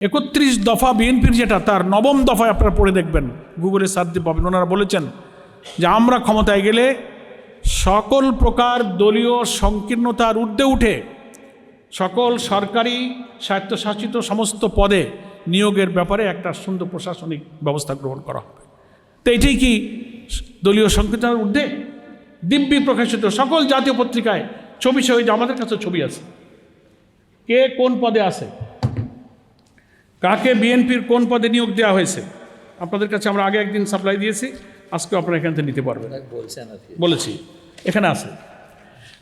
31 দফা বিএনপির যেটা, তার 9ম দফায় আপনারা পড়ে দেখবেন, গুগলে সার্চ দিয়ে পাবেন। ওনারা বলেছেন যে আমরা ক্ষমতায় গেলে সকল প্রকার দলীয় সংকীর্ণতার ঊর্ধ্বে উঠে সকল সরকারি স্বায়ত্তশাসিত সমস্ত পদে নিয়োগের ব্যাপারে একটা সুন্দর প্রশাসনিক ব্যবস্থা গ্রহণ করা হবে। তো এটাই কি দলীয় সংকীর্ণতার ঊর্ধ্বে? দিব্যি প্রকাশিত সকল জাতীয় পত্রিকায় ছবি সহ, আমাদের কাছে ছবি আছে, কে কোন পদে আছে, কাকে বিএনপির কোন পদে নিয়োগ দেওয়া হয়েছে। আপনাদের কাছে আমরা আগে একদিন সাপ্লাই দিয়েছি, আজকেও আপনারা এখান থেকে নিতে পারবেন, বলেছি, এখানে আছে।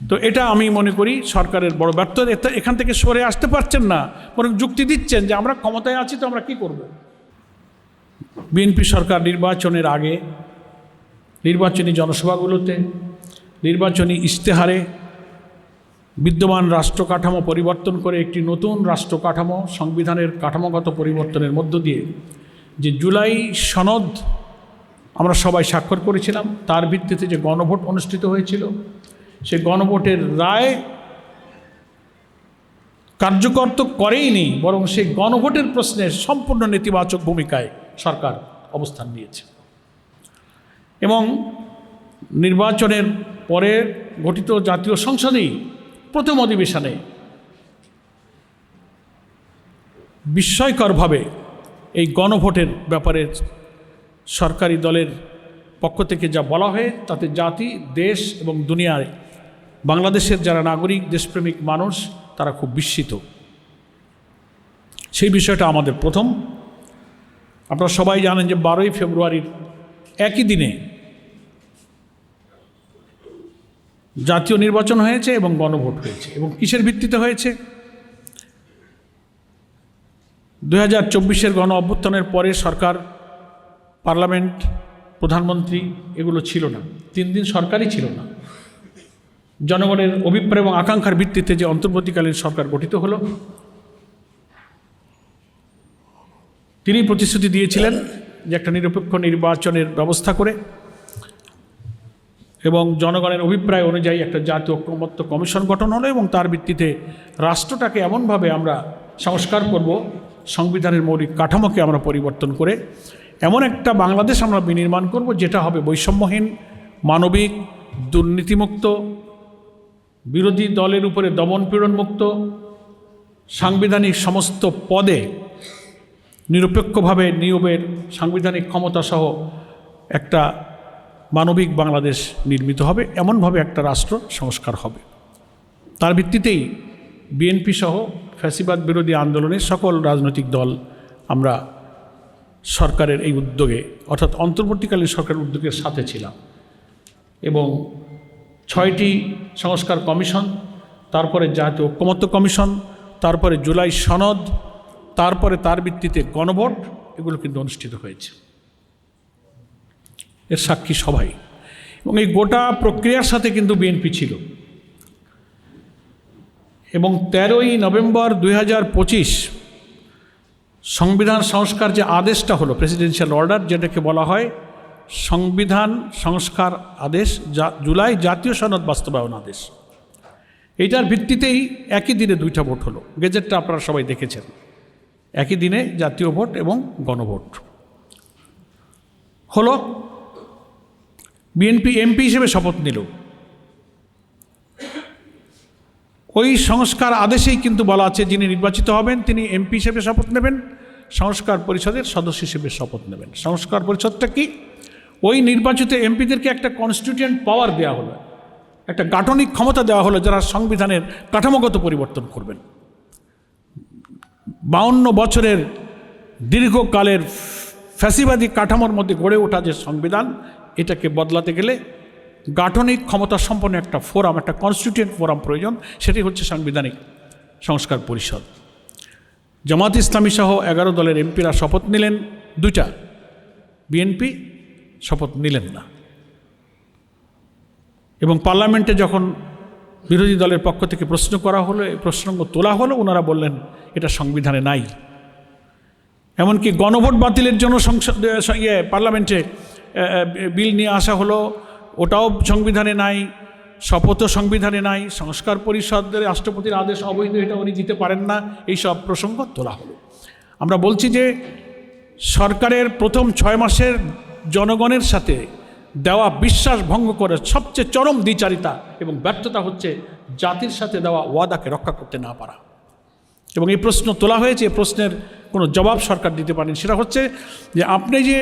তো এটা আমি মনে করি সরকারের বড় ব্যর্থতা। এখান থেকে সরে আসতে পারছেন না, বরং যুক্তি দিচ্ছেন যে আমরা ক্ষমতায় আছি তো আমরা কি করব। বিএনপি সরকার নির্বাচনের আগে নির্বাচনী জনসভাগুলোতে, নির্বাচনী ইশতেহারে বিদ্যমান রাষ্ট্র কাঠামো পরিবর্তন করে একটি নতুন রাষ্ট্র কাঠামো, সংবিধানের কাঠামোগত পরিবর্তনের মধ্য দিয়ে যে জুলাই সনদ আমরা সবাই স্বাক্ষর করেছিলাম, তার ভিত্তিতে যে গণভোট অনুষ্ঠিত হয়েছিল, সে গণভোটের রায় কার্যকর তো করেইনি, বরং সেই গণভোটের প্রশ্নের সম্পূর্ণ নেতিবাচক ভূমিকায় সরকার অবস্থান নিয়েছে। এবং নির্বাচনের পরে গঠিত জাতীয় সংসদেই প্রথম অধিবেশনে বিস্ময়করভাবে এই গণভোটের ব্যাপারে সরকারি দলের পক্ষ থেকে যা বলা হয়, তাতে জাতি, দেশ এবং দুনিয়ায় বাংলাদেশের যারা নাগরিক, দেশপ্রেমিক মানুষ, তারা খুব বিস্মিত। সেই বিষয়টা আমাদের প্রথম। আপনারা সবাই জানেন যে 12ই ফেব্রুয়ারির একই দিনে জাতীয় নির্বাচন হয়েছে এবং গণভোট হয়েছে। এবং কিসের ভিত্তিতে হয়েছে? 2024-এর গণ অভ্যুত্থানের পরে সরকার, পার্লামেন্ট, প্রধানমন্ত্রী এগুলো ছিল না, 3 দিন সরকারই ছিল না। জনগণের অভিপ্রায় এবং আকাঙ্ক্ষার ভিত্তিতে যে অন্তর্বর্তীকালীন সরকার গঠিত হলো, তিনি প্রতিশ্রুতি দিয়েছিলেন যে একটা নিরপেক্ষ নির্বাচনের ব্যবস্থা করে এবং জনগণের অভিপ্রায় অনুযায়ী একটা জাতীয় ঐকমত্য কমিশন গঠন হলো এবং তার ভিত্তিতে রাষ্ট্রটাকে এমনভাবে আমরা সংস্কার করব, সংবিধানের মৌলিক কাঠামোকে আমরা পরিবর্তন করে এমন একটা বাংলাদেশ আমরা বিনির্মাণ করব, যেটা হবে বৈষম্যহীন, মানবিক, দুর্নীতিমুক্ত, বিরোধী দলের উপরে দমনপীড়ন মুক্ত, সাংবিধানিক সমস্ত পদে নিরপেক্ষভাবে নিয়োগের সাংবিধানিক ক্ষমতাসহ একটা মানবিক বাংলাদেশ নির্মিত হবে। এমনভাবে একটা রাষ্ট্র সংস্কার হবে। তার ভিত্তিতেই বিএনপি সহ ফ্যাসিবাদ বিরোধী আন্দোলনের সকল রাজনৈতিক দল আমরা সরকারের এই উদ্যোগে, অর্থাৎ অন্তর্বর্তীকালীন সরকারের উদ্যোগের সাথে ছিলাম। এবং 6টি সংস্কার কমিশন, তারপরে জাতীয় ঐকমত্য কমিশন, তারপরে জুলাই সনদ, তারপরে তার ভিত্তিতে গণভোট, এগুলো কিন্তু অনুষ্ঠিত হয়েছে। এর সাক্ষী সবাই। এবং এই গোটা প্রক্রিয়ার সাথে কিন্তু বিএনপি ছিল। এবং 13ই নভেম্বর 2025 সংবিধান সংস্কার যে আদেশটা হলো, প্রেসিডেন্সিয়াল অর্ডার, যেটাকে বলা হয় সংবিধান সংস্কার আদেশ, জুলাই জাতীয় সনদ বাস্তবায়ন আদেশ, এইটার ভিত্তিতেই একই দিনে 2টা ভোট হলো। গেজেটটা আপনারা সবাই দেখেছেন। একই দিনে জাতীয় ভোট এবং গণভোট হলো। বিএনপি এমপি হিসেবে শপথ নিল। ওই সংস্কার আদেশেই কিন্তু বলা আছে, যিনি নির্বাচিত হবেন তিনি এমপি হিসেবে শপথ নেবেন, সংস্কার পরিষদের সদস্য হিসেবে শপথ নেবেন। সংস্কার পরিষদটা কি? ওই নির্বাচিত এমপিদেরকে একটা কনস্টিটিউয়েন্ট পাওয়ার দেওয়া হলো, একটা গাঠনিক ক্ষমতা দেওয়া হলো, যারা সংবিধানের কাঠামোগত পরিবর্তন করবেন। 52 বছরের দীর্ঘকালের ফ্যাসিবাদী কাঠামোর মধ্যে গড়ে ওঠা যে সংবিধান, এটাকে বদলাতে গেলে গাঠনিক ক্ষমতা সম্পন্ন একটা ফোরাম, একটা কনস্টিটিউয়েন্ট ফোরাম প্রয়োজন। সেটি হচ্ছে সাংবিধানিক সংস্কার পরিষদ। জামাত ইসলামী সহ 11 দলের এমপিরা শপথ নিলেন, 2টা। বিএনপি শপথ নিলেন না। এবং পার্লামেন্টে যখন বিরোধী দলের পক্ষ থেকে প্রশ্ন করা হলো, এই প্রসঙ্গ তোলা হলো, ওনারা বললেন এটা সংবিধানে নাই। এমনকি গণভোট বাতিলের জন্য পার্লামেন্টে বিল নিয়ে আসা হলো, ওটাও সংবিধানে নাই। শপথও সংবিধানে নাই। সংস্কার পরিষদের রাষ্ট্রপতির আদেশ অবৈধ, এটা উনি দিতে পারেন না, এইসব প্রসঙ্গ তোলা হলো। আমরা বলছি যে সরকারের প্রথম 6 মাসের জনগণের সাথে দেওয়া বিশ্বাস ভঙ্গ করে সবচেয়ে চরম দ্বিচারিতা এবং ব্যর্থতা হচ্ছে জাতির সাথে দেওয়া ওয়াদাকে রক্ষা করতে না পারা। এবং এই প্রশ্ন তোলা হয়েছে, এই প্রশ্নের কোনো জবাব সরকার দিতে পারেন। সেটা হচ্ছে যে আপনি যে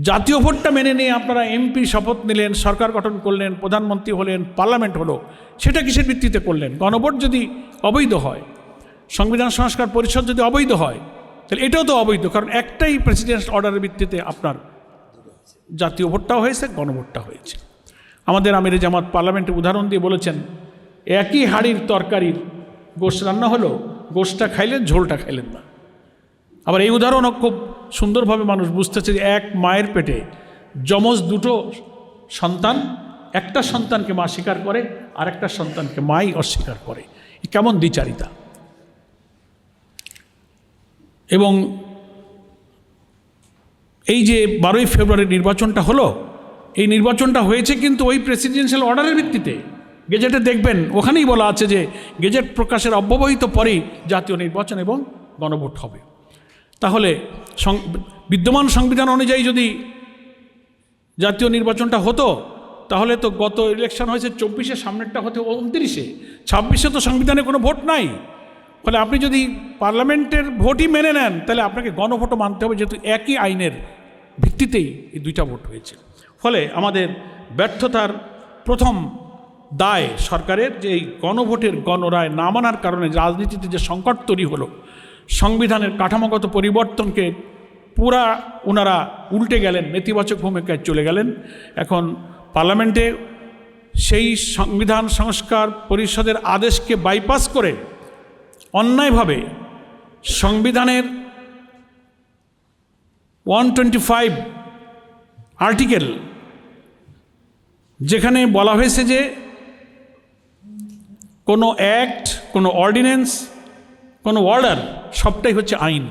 জাতীয় ভোটটা মেনে নিয়ে আপনারা এমপি শপথ নিলেন, সরকার গঠন করলেন, প্রধানমন্ত্রী হলেন, পার্লামেন্ট হলো, সেটা কিসের ভিত্তিতে করলেন? গণভোট যদি অবৈধ হয়, সংবিধান সংস্কার পরিষদ যদি অবৈধ হয়, তাহলে এটাও তো অবৈধ, কারণ একটাই প্রেসিডেন্ট অর্ডারের ভিত্তিতে আপনার জাতীয় ভোটটাও হয়েছে, গণভোটটা হয়েছে। আমাদের আমিরে জামাত পার্লামেন্টে উদাহরণ দিয়ে বলেছেন, একই হাঁড়ির তরকারির গোশ রান্না হলো, গোশটা খাইলেন, ঝোলটা খাইলেন না। আবার এই উদাহরণও খুব সুন্দরভাবে মানুষ বুঝতেছে যে এক মায়ের পেটে যমজ দুটো সন্তান, একটা সন্তানকে মা স্বীকার করে আর একটা সন্তানকে মাই অস্বীকার করে। কেমন দ্বিচারিতা! এবং এই যে 12ই ফেব্রুয়ারি নির্বাচনটা হলো, এই নির্বাচনটা হয়েছে কিন্তু ওই প্রেসিডেন্সিয়াল অর্ডারের ভিত্তিতে। গেজেটে দেখবেন ওখানেই বলা আছে যে গেজেট প্রকাশের অব্যবহিত পরেই জাতীয় নির্বাচন এবং গণভোট হবে। তাহলে বিদ্যমান সংবিধান অনুযায়ী যদি জাতীয় নির্বাচনটা হতো, তাহলে তো গত ইলেকশন হয়েছে 24-এ, সামনেরটা হতে 29-এ, 26-এ তো সংবিধানে কোনো ভোট নাই। ফলে আপনি যদি পার্লামেন্টের ভোটই মেনে নেন, তাহলে আপনাকে গণভোটও মানতে হবে, যেহেতু একই আইনের ভিত্তিতেই এই দুইটা ভোট হয়েছে। ফলে আমাদের ব্যর্থতার প্রথম দায় সরকারের, যে এই গণভোটের গণরায় না মানার কারণে রাজনীতিতে যে সংকট তৈরি হলো, সংবিধানের কাঠামোগত পরিবর্তনকে পুরা ওনারা উল্টে গেলেন, নেতিবাচক ভূমিকায় চলে গেলেন। এখন পার্লামেন্টে সেই সংবিধান সংস্কার পরিষদের আদেশকে বাইপাস করে অন্যায়ভাবে সংবিধানের 125 আর্টিকেল, যেখানে বলা হয়েছে যে কোনো অ্যাক্ট, কোনো অর্ডিন্যান্স, কোনো অর্ডার সবটাই হচ্ছে আইন।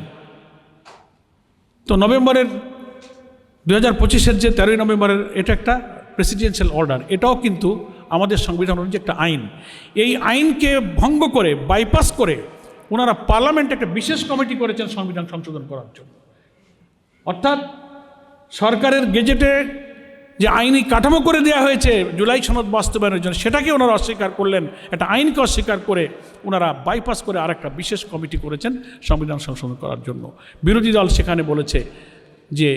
তো নভেম্বরের 2025-এর যে 13ই নভেম্বরের এটা একটা প্রেসিডেন্সিয়াল অর্ডার, এটাও কিন্তু আমাদের সংবিধান অনুযায়ী একটা আইন। এই আইনকে ভঙ্গ করে, বাইপাস করে ওনারা পার্লামেন্টে একটা বিশেষ কমিটি করেছেন সংবিধান সংশোধন করার জন্য। অর্থাৎ সরকারের গেজেটে যে আইনি কাঠামো করে দেওয়া হয়েছে জুলাই সনদ বাস্তবায়নের জন্য, সেটাকে ওনারা অস্বীকার করলেন, একটা আইনকে অস্বীকার করে ওনারা বাইপাস করে আরেকটা বিশেষ কমিটি করেছেন সংবিধান সংশোধন করার জন্য। বিরোধী দল সেখানে বলেছে যে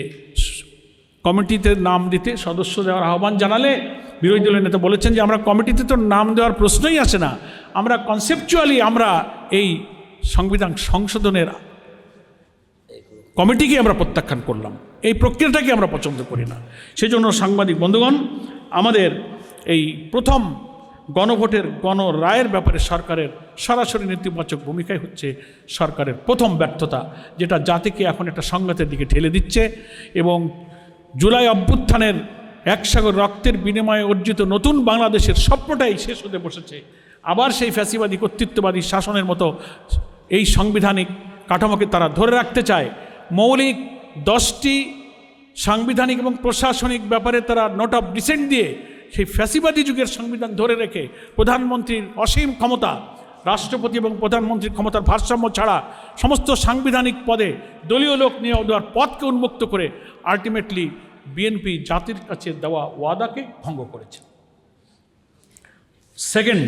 কমিটিতে নাম দিতে, সদস্য দেওয়ার আহ্বান জানালে বিরোধী দলের নেতা বলেছেন যে আমরা কমিটিতে তো নাম দেওয়ার প্রশ্নই আসে না, আমরা কনসেপচুয়ালি আমরা এই সংবিধান সংশোধনের কমিটিকে আমরা প্রত্যাখ্যান করলাম, এই প্রক্রিয়াটাকে আমরা পছন্দ করি না। সেই জন্য সাংবাদিক বন্ধুগণ, আমাদের এই প্রথম গণভোটের গণরায়ের ব্যাপারে সরকারের সরাসরি নেতিবাচক ভূমিকাই হচ্ছে সরকারের প্রথম ব্যর্থতা, যেটা জাতিকে এখন একটা সংঘাতের দিকে ঠেলে দিচ্ছে। এবং জুলাই অভ্যুত্থানের একসাগর রক্তের বিনিময়ে অর্জিত নতুন বাংলাদেশের স্বপ্নটাই শেষ হতে বসেছে। আবার সেই ফ্যাসিবাদী কর্তৃত্ববাদী শাসনের মতো এই সাংবিধানিক কাঠামোকে তারা ধরে রাখতে চায়। মৌলিক 10টি সাংবিধানিক এবং প্রশাসনিক ব্যাপারে তারা নোট অফ ডিসেন্ট দিয়ে সেই ফ্যাসিবাদী যুগের সংবিধান ধরে রেখে প্রধানমন্ত্রীর অসীম ক্ষমতা, রাষ্ট্রপতি এবং প্রধানমন্ত্রীর ক্ষমতার ভারসাম্য ছাড়া সমস্ত সাংবিধানিক পদে দলীয় লোক নিয়োগ দেওয়ার পথকে উন্মুক্ত করে আলটিমেটলি বিএনপি জাতির কাছে দেওয়া ওয়াদাকে ভঙ্গ করেছে। সেকেন্ড,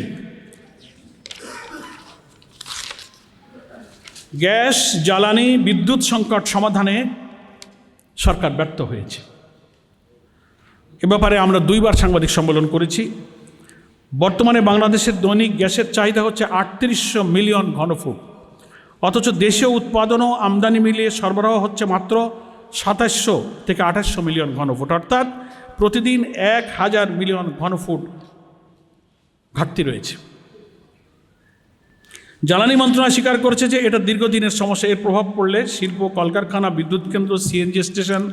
গ্যাস, জ্বালানি, বিদ্যুৎ সংকট সমাধানে সরকার ব্যর্থ হয়েছে। এ ব্যাপারে আমরা 2বার সাংবাদিক সম্মেলন করেছি। বর্তমানে বাংলাদেশের দৈনিক গ্যাসের চাহিদা হচ্ছে 3800 মিলিয়ন ঘনফুট, অথচ দেশীয় উৎপাদন ও আমদানি মিলিয়ে সরবরাহ হচ্ছে মাত্র 2700 থেকে 2800 মিলিয়ন ঘনফুট, অর্থাৎ প্রতিদিন 1000 মিলিয়ন ঘনফুট ঘাটতি রয়েছে। জ্বালানি মন্ত্রণালয় স্বীকার করেছে যে এটা দীর্ঘদিনের সমস্যা। এর প্রভাব পড়লে শিল্প, কলকারখানা, বিদ্যুৎ কেন্দ্র, সিএনজি স্টেশন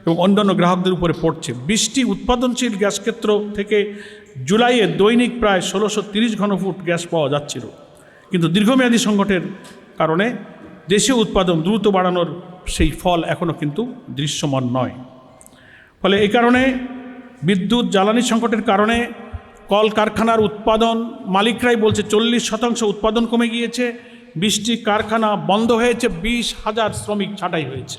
এবং অন্যান্য গ্রাহকদের উপরে পড়ছে। 20টি উৎপাদনশীল গ্যাস ক্ষেত্র থেকে জুলাইয়ে দৈনিক প্রায় 1630 ঘনফুট গ্যাস পাওয়া যাচ্ছিল, কিন্তু দীর্ঘমেয়াদী সংকটের কারণে দেশীয় উৎপাদন দ্রুত বাড়ানোর সেই ফল এখনও কিন্তু দৃশ্যমান নয়। ফলে এই কারণে বিদ্যুৎ জ্বালানি সংকটের কারণে কলকারখানার উৎপাদন মালিকরাই বলছে 40% উৎপাদন কমে গিয়েছে, 20টি কারখানা বন্ধ হয়েছে, 20,000 শ্রমিক ছাঁটাই হয়েছে।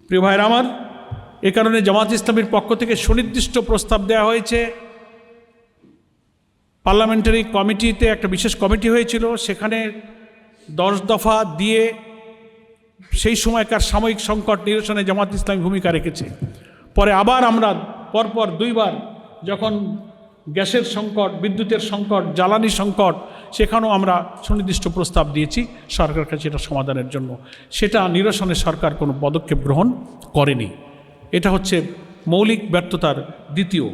প্রিয় ভাইরা আমার, এ কারণে জামাত ইসলামীর পক্ষ থেকে সুনির্দিষ্ট প্রস্তাব দেওয়া হয়েছে। পার্লামেন্টারি কমিটিতে একটা বিশেষ কমিটি হয়েছিল, সেখানে 10 দফা দিয়ে সেই সময়কার সাময়িক সংকট নিরসনে জামাত ইসলামী ভূমিকা রেখেছে। পরে আবার আমরা পরপর 2 বার যখন গ্যাসের সংকট, বিদ্যুতের সংকট, জ্বালানি সংকট, সেখানেও আমরা সুনির্দিষ্ট প্রস্তাব দিয়েছি সরকারের কাছে এটা সমাধানের জন্য। সেটা নিরসনে সরকার কোনো পদক্ষেপ গ্রহণ করেনি। এটা হচ্ছে মৌলিক ব্যর্থতার দ্বিতীয়।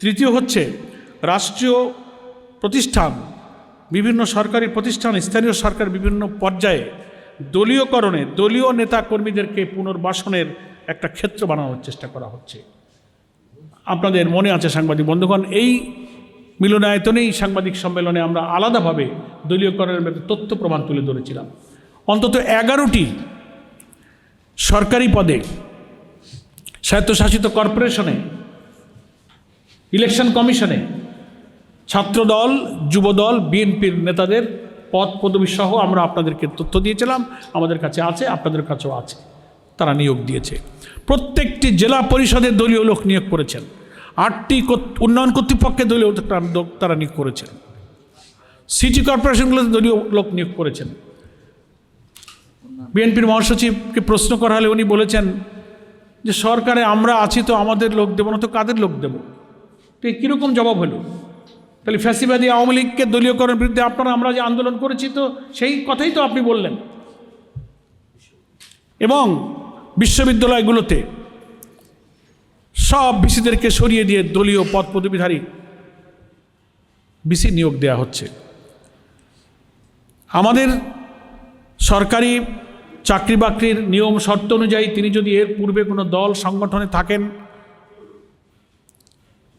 তৃতীয় হচ্ছে রাষ্ট্রীয় প্রতিষ্ঠান, বিভিন্ন সরকারি প্রতিষ্ঠান, স্থানীয় সরকার বিভিন্ন পর্যায়ে দলীয়করণে দলীয় নেতা কর্মীদেরকে পুনর্বাসনের একটা ক্ষেত্র বানানোর চেষ্টা করা হচ্ছে। আপনাদের মনে আছে সাংবাদিক বন্ধুগণ, এই মিলনায়তনেই সাংবাদিক সম্মেলনে আমরা আলাদাভাবে দলীয়করণের তথ্য প্রমাণ তুলে ধরেছিলাম। অন্তত 11টি সরকারি পদে, স্বায়ত্তশাসিত কর্পোরেশনে, ইলেকশন কমিশনে ছাত্রদল, যুবদল, বিএনপির নেতাদের পদ পদবি সহ আমরা আপনাদেরকে তথ্য দিয়েছিলাম। আমাদের কাছে আছে, আপনাদের কাছেও আছে। তারা নিয়োগ দিয়েছে। প্রত্যেকটি জেলা পরিষদে দলীয় লোক নিয়োগ করেছেন। 8টি উন্নয়ন কর্তৃপক্ষে দলীয় তারা নিয়োগ করেছেন। সিটি কর্পোরেশনগুলোতে দলীয় লোক নিয়োগ করেছেন। বিএনপির মহাসচিবকে প্রশ্ন করা হলে উনি বলেছেন যে সরকারে আমরা আছি, তো আমাদের লোক দেবো না তো কাদের লোক দেবো? তো কীরকম জবাব হলো? তাহলে ফ্যাসিবাদী আওয়ামী লীগকে দলীয়করণের বিরুদ্ধে আমরা যে আন্দোলন করেছি, তো সেই কথাই তো আপনি বললেন। এবং বিশ্ববিদ্যালয়গুলোতে সব ভিসিদেরকে সরিয়ে দিয়ে দলীয় পদ পদবীধারী ভিসি নিয়োগ দেওয়া হচ্ছে। আমাদের সরকারি চাকরি বাকরির নিয়ম শর্ত অনুযায়ী তিনি যদি এর পূর্বে কোনো দল সংগঠনে থাকেন,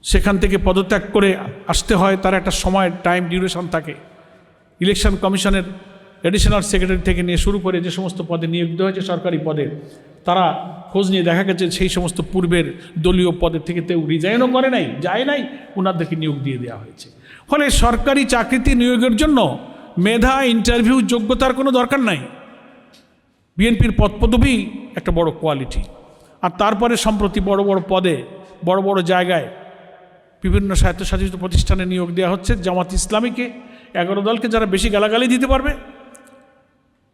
সেখান থেকে পদত্যাগ করে আসতে হয়, তার একটা সময় টাইম ডিউরেশন থাকে। ইলেকশন কমিশনের অ্যাডিশনাল সেক্রেটারি থেকে নিয়ে শুরু করে যে সমস্ত পদে নিয়োগ দেওয়া হয়েছে সরকারি পদে, তারা খোঁজ নিয়ে দেখা গেছে সেই সমস্ত পূর্বের দলীয় পদের থেকে কেউ রিজাইনও করে নাই, যায় নাই, ওনাদেরকে নিয়োগ দিয়ে দেওয়া হয়েছে। ফলে সরকারি চাকরিতে নিয়োগের জন্য মেধা, ইন্টারভিউ, যোগ্যতার কোনো দরকার নাই। বিএনপির পদ পদবি একটা বড় কোয়ালিটি। আর তারপরে সম্প্রতি বড় বড় পদে, বড় বড় জায়গায় বিভিন্ন স্বায়ত্তশাসিত প্রতিষ্ঠানে নিয়োগ দেওয়া হচ্ছে। জামাত ইসলামীকে 11 দলকে যারা বেশি গালাগালি দিতে পারবে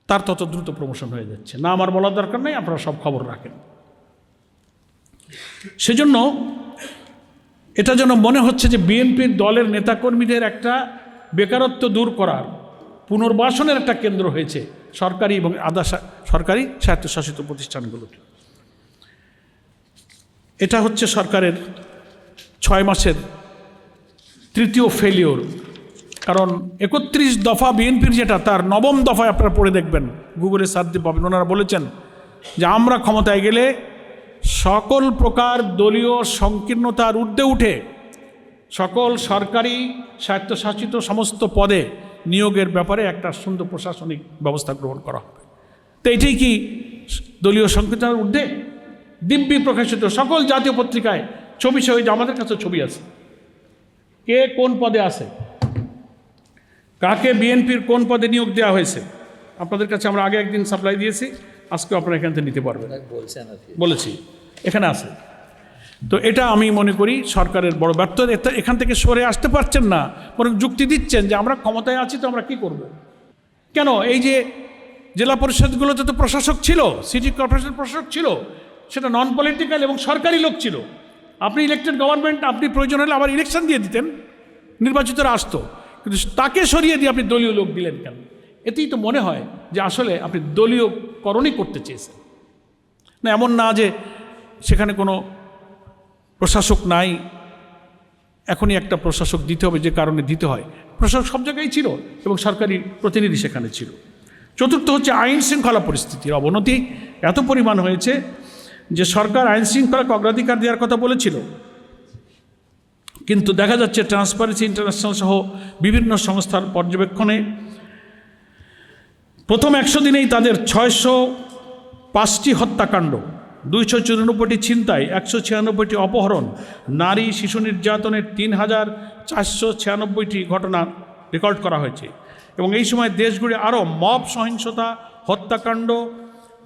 তার তত দ্রুত প্রমোশন হয়ে যাচ্ছে। না আমার বলার দরকার নেই, আপনারা সব খবর রাখেন। সেজন্য এটা যেন মনে হচ্ছে যে বিএনপির দলের নেতাকর্মীদের একটা বেকারত্ব দূর করার, পুনর্বাসনের একটা কেন্দ্র হয়েছে সরকারি এবং সরকারি স্বায়ত্তশাসিত প্রতিষ্ঠানগুলোতে। এটা হচ্ছে সরকারের 6 মাসের তৃতীয় ফেলিওর। কারণ 31 দফা বিএনপির যেটা, তার 9ম দফায় আপনারা পড়ে দেখবেন, গুগলে সার্চ দিয়ে পাবেন। ওনারা বলেছেন যে আমরা ক্ষমতায় গেলে সকল প্রকার দলীয় সংকীর্ণতার ঊর্ধ্বে উঠে সকল সরকারি স্বায়ত্তশাসিত সমস্ত পদে নিয়োগের ব্যাপারে একটা সুন্দর প্রশাসনিক ব্যবস্থা গ্রহণ করা হবে। তো এটাই কি দলীয় সংকীর্ণতার ঊর্ধ্বে? দিব্যি প্রকাশিত সকল জাতীয় পত্রিকায় ছবি সহ, আমাদের কাছে ছবি আছে, কে কোন পদে আছে, কাকে বিএনপির কোন পদে নিয়োগ দেওয়া হয়েছে। আপনাদের কাছে আমরা আগে একদিন সাপ্লাই দিয়েছি, আজকেও আপনারা এখান থেকে নিতে পারবেন, বলেছি, এখানে আছে। তো এটা আমি মনে করি সরকারের বড় ব্যর্থতা। এখান থেকে সরে আসতে পারছেন না, বরং যুক্তি দিচ্ছেন যে আমরা ক্ষমতায় আছি, তো আমরা কি করব। কেন? এই যে জেলা পরিষদগুলোতে তো প্রশাসক ছিল, সিটি কর্পোরেশন প্রশাসক ছিল, সেটা নন পলিটিক্যাল এবং সরকারি লোক ছিল। আপনি ইলেকটেড গভর্নমেন্ট, আপনি প্রয়োজন হলে আবার ইলেকশন দিয়ে দিতেন, নির্বাচিতরা আসতো, কিন্তু তাকে সরিয়ে দিয়ে আপনি দলীয় লোক দিলেন কেন? এতেই তো মনে হয় যে আসলে আপনি দলীয়করণই করতে চেয়েছেন। না, এমন না যে সেখানে কোনো প্রশাসক নাই, এখনই একটা প্রশাসক দিতে হবে, যে কারণে দিতে হয়। প্রশাসক সব জায়গায় ছিল এবং সরকারি প্রতিনিধি সেখানে ছিল। চতুর্থ হচ্ছে আইন শৃঙ্খলা পরিস্থিতির অবনতি এত পরিমাণ হয়েছে যে সরকার আইন শৃঙ্খলাকে অগ্রাধিকার দেওয়ার কথা বলেছিল, কিন্তু দেখা যাচ্ছে ট্রান্সপারেন্সি ইন্টারন্যাশনাল সহ বিভিন্ন সংস্থার পর্যবেক্ষণে প্রথম 100 দিনেই তাদের 605টি হত্যাকাণ্ড, 294টি ছিনতাই, 196টি অপহরণ, নারী শিশু নির্যাতনের 3496টি ঘটনা রেকর্ড করা হয়েছে। এবং এই সময় দেশ ঘুরে আরও মব সহিংসতা, হত্যাকাণ্ড,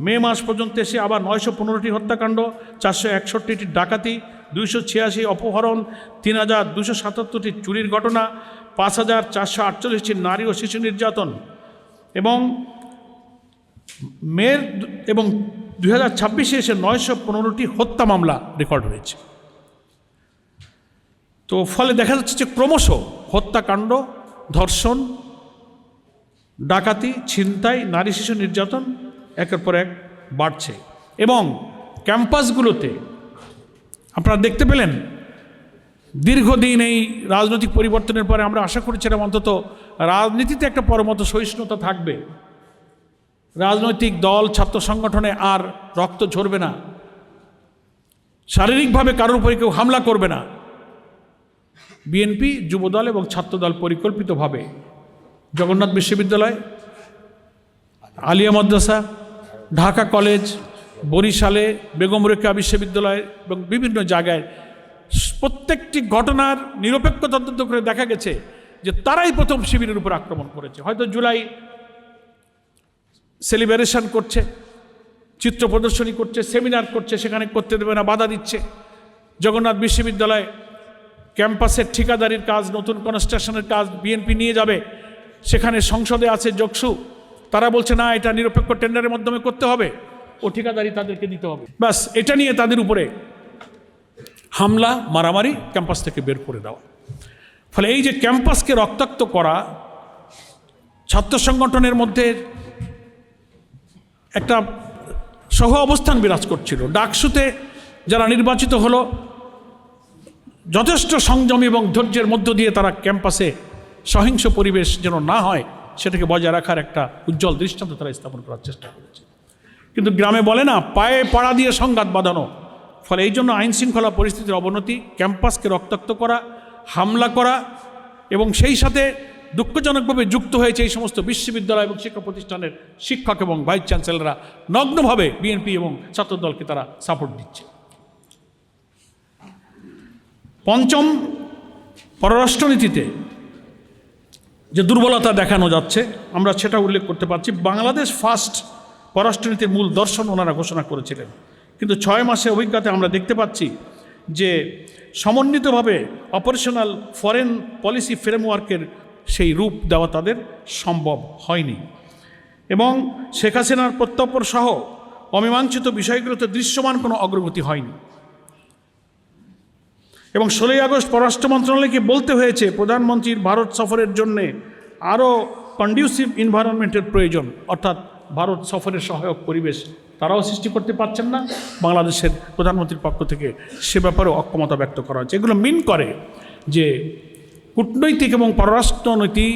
মে মাস পর্যন্ত এসে আবার 915টি হত্যাকাণ্ড, 461টি ডাকাতি, 286 অপহরণ, 3277টি চুরির ঘটনা, 5448টি নারী ও শিশু নির্যাতন এবং মের এবং 2026-এ এসে 915টি হত্যা মামলা রেকর্ড হয়েছে। তো ফলে দেখা যাচ্ছে যে ক্রমশ হত্যাকাণ্ড, ধর্ষণ, ডাকাতি, ছিনতাই, নারী শিশু নির্যাতন একের পর এক বাড়ছে। এবং ক্যাম্পাসগুলোতে আপনারা দেখতে পেলেন দীর্ঘদিন এই রাজনৈতিক পরিবর্তনের পরে আমরা আশা করেছিলাম অন্তত রাজনীতিতে একটা পরমত সহিষ্ণুতা থাকবে, রাজনৈতিক দল, ছাত্র সংগঠনে আর রক্ত ঝরবে না, শারীরিকভাবে কারোর উপরে কেউ হামলা করবে না। বিএনপি, যুবদল এবং ছাত্রদল পরিকল্পিতভাবে জগন্নাথ বিশ্ববিদ্যালয়, আলিয়া মাদ্রাসা, ঢাকা কলেজ, বরিশালে বেগম রোকেয়া বিশ্ববিদ্যালয় এবং বিভিন্ন জায়গায় প্রত্যেকটি ঘটনার নিরপেক্ষ তদন্ত করে দেখা গেছে যে তারাই প্রথম শিবিরের উপর আক্রমণ করেছে। হয়তো জুলাই সেলিব্রেশন করছে, চিত্র প্রদর্শনী করছে, সেমিনার করছে, সেখানে করতে দেবে না, বাধা দিচ্ছে। জগন্নাথ বিশ্ববিদ্যালয় ক্যাম্পাসের ঠিকাদারির কাজ, নতুন কনস্ট্রাকশনের কাজ বিএনপি নিয়ে যাবে, সেখানে সংসদে আছে যোগসু, তারা বলছে না এটা নিরপেক্ষ টেন্ডারের মাধ্যমে করতে হবে, ও ঠিকাদারি তাদেরকে দিতে হবে। ব্যাস এটা নিয়ে তাদের উপরে হামলা, মারামারি, ক্যাম্পাস থেকে বের করে দেওয়া। ফলে এই যে ক্যাম্পাসকে রক্তাক্ত করা, ছাত্র সংগঠনের মধ্যে একটা সহ অবস্থান বিরাজ করছিল। ডাকসুতে যারা নির্বাচিত হলো যথেষ্ট সংযম এবং ধৈর্যের মধ্য দিয়ে তারা ক্যাম্পাসে সহিংস পরিবেশ যেন না হয় সেটাকে বজায় রাখার একটা উজ্জ্বল দৃষ্টান্ত তারা স্থাপন করার চেষ্টা করেছে। কিন্তু গ্রামে বলে না, পায়ে পাড়া দিয়ে সংঘাত বাঁধানো। ফলে এই জন্য আইন শৃঙ্খলা পরিস্থিতির অবনতি, ক্যাম্পাসকে রক্তাক্ত করা, হামলা করা এবং সেই সাথে দুঃখজনকভাবে যুক্ত হয়েছে এই সমস্ত বিশ্ববিদ্যালয় এবং শিক্ষা প্রতিষ্ঠানের শিক্ষক এবং ভাইস চ্যান্সেলররা নগ্নভাবে বিএনপি এবং ছাত্রদলকে তারা সাপোর্ট দিচ্ছে। পঞ্চম, পররাষ্ট্রনীতিতে যে দুর্বলতা দেখানো যাচ্ছে আমরা সেটা উল্লেখ করতে পারছি। বাংলাদেশ ফার্স্ট পররাষ্ট্রনীতির মূল দর্শন ওনারা ঘোষণা করেছিলেন, কিন্তু 6 মাসে অভিজ্ঞতা আমরা দেখতে পাচ্ছি যে সমন্বিতভাবে অপারেশনাল ফরেন পলিসি ফ্রেমওয়ার্কের সেই রূপ দেওয়া তাদের সম্ভব হয়নি এবং শেখ হাসিনার প্রত্যর্পণ সহ অমীমাংসিত বিষয়গুলোতে দৃশ্যমান কোনো অগ্রগতি হয়নি। এবং 16 আগস্ট পররাষ্ট্র মন্ত্রণালয়কে বলতে হয়েছে প্রধানমন্ত্রীর ভারত সফরের জন্যে আরও কন্ডিউসিভ এনভায়রনমেন্টের প্রয়োজন, অর্থাৎ ভারত সফরের সহায়ক পরিবেশ তারাও সৃষ্টি করতে পারছেন না। বাংলাদেশের প্রধানমন্ত্রীর পক্ষ থেকে সে ব্যাপারেও অক্ষমতা ব্যক্ত করা হচ্ছে। এগুলো মিন করে যে কূটনৈতিক এবং পররাষ্ট্রনীতি,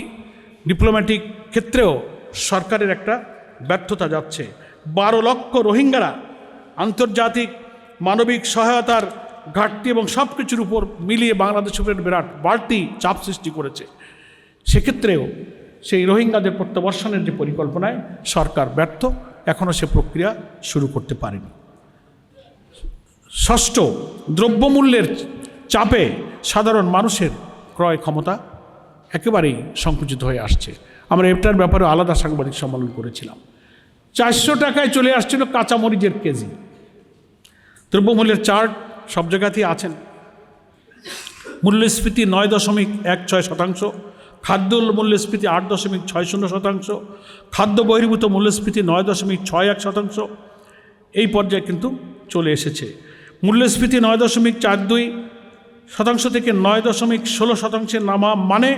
ডিপ্লোম্যাটিক ক্ষেত্রেও সরকারের একটা ব্যর্থতা যাচ্ছে। 12 লক্ষ রোহিঙ্গারা আন্তর্জাতিক মানবিক সহায়তার ঘাটতি এবং সব কিছুর উপর মিলিয়ে বাংলাদেশের উপর বিরাট বাড়তি চাপ সৃষ্টি করেছে। সেক্ষেত্রেও সেই রোহিঙ্গাদের প্রত্যাবর্ষণের যে পরিকল্পনায় সরকার ব্যর্থ, এখনও সে প্রক্রিয়া শুরু করতে পারেনি। ষষ্ঠ, দ্রব্যমূল্যের চাপে সাধারণ মানুষের ক্রয় ক্ষমতা একেবারেই সংকুচিত হয়ে আসছে। আমরা এটার ব্যাপারে আলাদা সাংবাদিক সম্মেলন করেছিলাম। 400 টাকায় চলে আসছিল কাঁচামরিচের কেজি। দ্রব্যমূল্যের চার্ট সব জায়গাতেই আছেন। মূল্যস্ফীতি 9.16%, খাদ্য মূল্যস্ফীতি 8.60%, খাদ্য বহির্ভূত মূল্যস্ফীতি 9.61%। এই পর্যায়ে কিন্তু চলে এসেছে। মূল্যস্ফীতি 9.42% থেকে 9.16% নামা মানে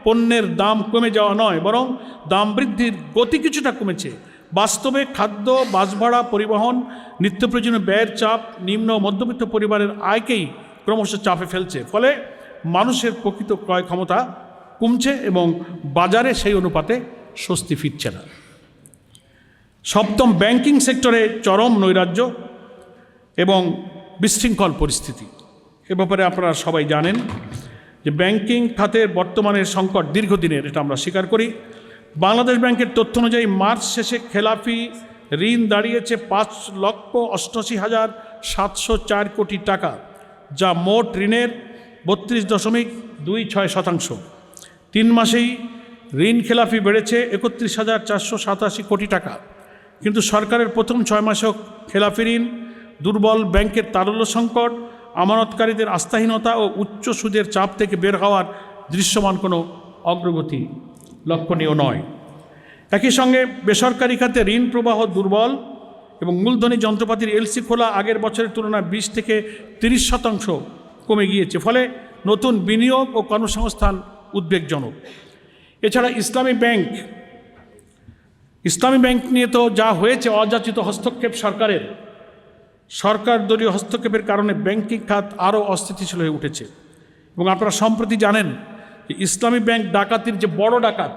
পণ্যের দাম কমে যাওয়া নয়, বরং দাম বৃদ্ধির গতি কিছুটা কমেছে। বাস্তবে খাদ্য, বাস ভাড়া, পরিবহন, নিত্য প্রয়োজনীয় ব্যয়ের চাপ নিম্ন ও মধ্যবিত্ত পরিবারের আয়কেই ক্রমশ চাপে ফেলছে। ফলে মানুষের প্রকৃত ক্রয় ক্ষমতা কমছে এবং বাজারে সেই অনুপাতে স্বস্তি ফিরছে না। সপ্তম, ব্যাংকিং সেক্টরে চরম নৈরাজ্য এবং বিশৃঙ্খল পরিস্থিতি। এ ব্যাপারে আপনারা সবাই জানেন যে ব্যাংকিং খাতের বর্তমানের সংকট দীর্ঘদিনের, এটা আমরা স্বীকার করি। বাংলাদেশ ব্যাংকের তথ্য অনুযায়ী মার্চ শেষে খেলাপি ঋণ দাঁড়িয়েছে 5,85,704 কোটি টাকা, যা মোট ঋণের 32.26%। 3 মাসেই ঋণ খেলাপি বেড়েছে 31,487 কোটি টাকা, কিন্তু সরকারের প্রথম 6 মাসেও খেলাপি ঋণ, দুর্বল ব্যাংকের তারল্য সংকট, আমানতকারীদের আস্থাহীনতা ও উচ্চ সুদের চাপ থেকে বের হওয়ার দৃশ্যমান কোনো অগ্রগতি লক্ষণীয় নয়। একই সঙ্গে বেসরকারি খাতে ঋণ প্রবাহ দুর্বল এবং মূলধনী যন্ত্রপাতির এলসি খোলা আগের বছরের তুলনায় 20 থেকে 30% কমে গিয়েছে, ফলে নতুন বিনিয়োগ ও কর্মসংস্থান উদ্বেগজনক। এছাড়া ইসলামী ব্যাংক নিয়ে তো যা হয়েছে, অযাচিত হস্তক্ষেপ সরকারের, সরকার দলীয় হস্তক্ষেপের কারণে ব্যাংকিং খাত আরও অস্থিতিশীল হয়ে উঠেছে। এবং আপনারা সম্প্রতি জানেন যে ইসলামী ব্যাংক ডাকাতির যে বড় ডাকাত,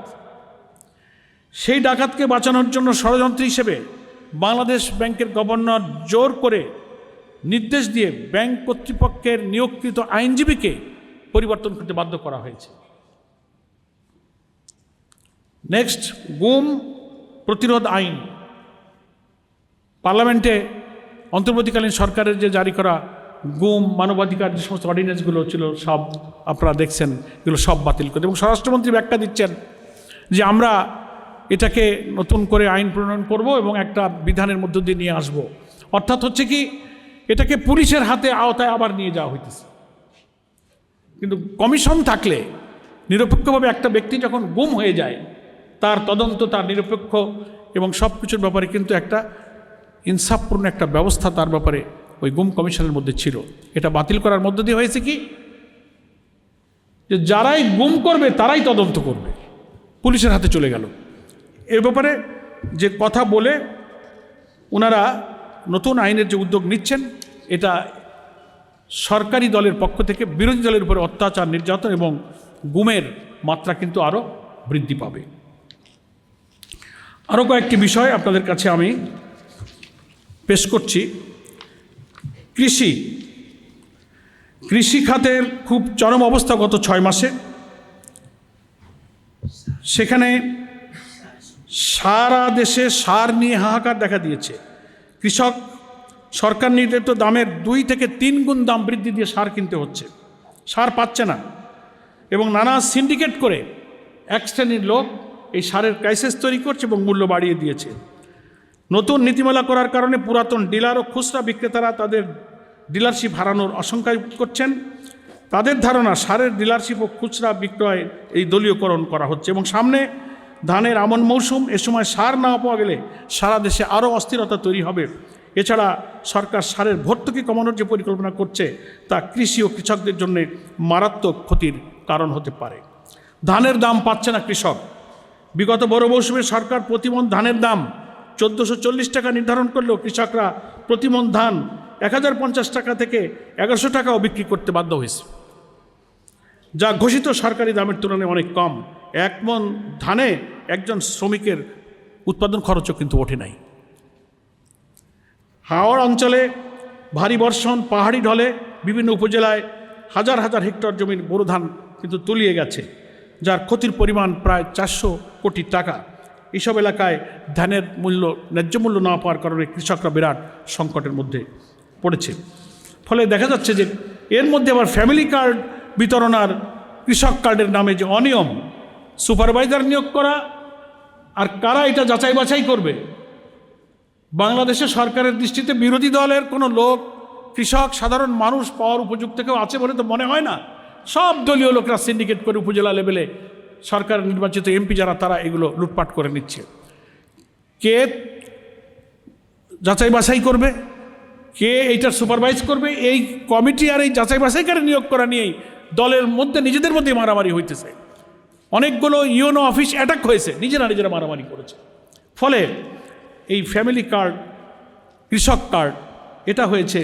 সেই ডাকাতকে বাঁচানোর জন্য ষড়যন্ত্র হিসেবে বাংলাদেশ ব্যাংকের গভর্নর জোর করে নির্দেশ দিয়ে ব্যাংক কর্তৃপক্ষের নিয়োগকৃত আইনজীবীকে পরিবর্তন করতে বাধ্য করা হয়েছে। নেক্সট, গুম প্রতিরোধ আইন। পার্লামেন্টে অন্তর্বর্তীকালীন সরকারের যে জারি করা গুম, মানবাধিকার যে সমস্ত অর্ডিন্যান্সগুলো ছিল, সব আপনারা দেখছেন, এগুলো সব বাতিল করে। এবং স্বরাষ্ট্রমন্ত্রী ব্যাখ্যা দিচ্ছেন যে আমরা এটাকে নতুন করে আইন প্রণয়ন করব এবং একটা বিধানের মধ্য দিয়ে নিয়ে আসব। অর্থাৎ হচ্ছে কি, এটাকে পুলিশের হাতে আওতায় আবার নিয়ে যাওয়া হইতেছে। কিন্তু কমিশন থাকলে, নিরপেক্ষভাবে একটা ব্যক্তি যখন গুম হয়ে যায়, তার তদন্ত, তার নিরপেক্ষ এবং সব কিছুর ব্যাপারে কিন্তু একটা ইনসাফপূর্ণ একটা ব্যবস্থা তার ব্যাপারে ওই গুম কমিশনের মধ্যে ছিল। এটা বাতিল করার মধ্য দিয়ে হয়েছে কি, যে যারাই গুম করবে তারাই তদন্ত করবে, পুলিশের হাতে চলে গেল। এর ব্যাপারে যে কথা বলে ওনারা নতুন আইনের যে উদ্যোগ নিচ্ছেন, এটা সরকারি দলের পক্ষ থেকে বিরোধী দলের উপরে অত্যাচার, নির্যাতন এবং গুমের মাত্রা কিন্তু আরও বৃদ্ধি পাবে। আরও কয়েকটি বিষয় আপনাদের কাছে আমি পেশ করছি। কৃষি খাতের খুব চরম অবস্থা গত 6 মাসে। সেখানে সারা দেশে সার নিয়ে হাহাকার দেখা দিয়েছে। কৃষক সরকার নির্ধারিত দামের 2 থেকে 3 গুণ দাম বৃদ্ধি দিয়ে সার কিনতে হচ্ছে, সার পাচ্ছে না। এবং নানা সিন্ডিকেট করে এক শ্রেণীর লোক এই সারের ক্রাইসিস তৈরি করছে এবং মূল্য বাড়িয়ে দিয়েছে। নতুন নীতিমালা করার কারণে পুরাতন ডিলার ও খুচরা বিক্রেতারা তাদের ডিলারশিপ হারানোর আশঙ্কা করছেন। তাদের ধারণা, সারের ডিলারশিপ ও খুচরা বিক্রয় এই দলীয়করণ করা হচ্ছে। এবং সামনে ধানের আমন মৌসুম, এ সময় সার না পাওয়া গেলে সারা দেশে আরও অস্থিরতা তৈরি হবে। এছাড়া সরকার সারের ভর্তুকি কমানোর যে পরিকল্পনা করছে, তা কৃষি ও কৃষকদের জন্য মারাত্মক ক্ষতির কারণ হতে পারে। ধানের দাম পাচ্ছে না কৃষক। বিগত বড় মৌসুমে সরকার প্রতিমণ ধানের দাম 1440 টাকা নির্ধারণ করলেও কৃষকরা প্রতিমণ ধান 1050 টাকা থেকে 1100 টাকাও বিক্রি করতে বাধ্য হয়েছে, যা ঘোষিত সরকারি দামের তুলনায় অনেক কম। 1 মণ ধানে একজন শ্রমিকের উৎপাদন খরচও কিন্তু ওঠে নাই। হাওড় অঞ্চলে ভারী বর্ষণ, পাহাড়ি ঢলে বিভিন্ন উপজেলায় হাজার হাজার হেক্টর জমির বোরো ধান কিন্তু তলিয়ে গেছে, যার ক্ষতির পরিমাণ প্রায় 400 কোটি টাকা। এইসব এলাকায় ধানের ন্যায্য মূল্য না পাওয়ার কারণে কৃষকরা বিরাট সংকটের মধ্যে পড়েছে। ফলে দেখা যাচ্ছে যে এর মধ্যে আবার ফ্যামিলি কার্ড বিতরণ আর কৃষক কার্ডের নামে যে অনিয়ম, সুপারভাইজার নিয়োগ করা, আর কারা এটা যাচাই বাছাই করবে? বাংলাদেশে সরকারের দৃষ্টিতে বিরোধী দলের কোনো লোক, কৃষক, সাধারণ মানুষ পাওয়ার উপযুক্ত কেউ আছে বলে তো মনে হয় না। সব দলীয় লোকরা সিন্ডিকেট করে উপজেলা লেভেলে সরকার নির্বাচিত এমপি যারা, তারা এগুলো লুটপাট করে নিচ্ছে। কে যাচাই বাছাই করবে, কে এইটার সুপারভাইজ করবে? এই কমিটি আর এই যাচাই বাছাইকারী নিয়োগ করা নিয়েই দলের মধ্যে নিজেদের মধ্যে মারামারি হইতেছে। অনেকগুলো ইউনো অফিস অ্যাটাক হয়েছে, নিজেরা মারামারি করেছে। ফলে এই ফ্যামিলি কার্ড, কৃষক কার্ড, এটা হয়েছে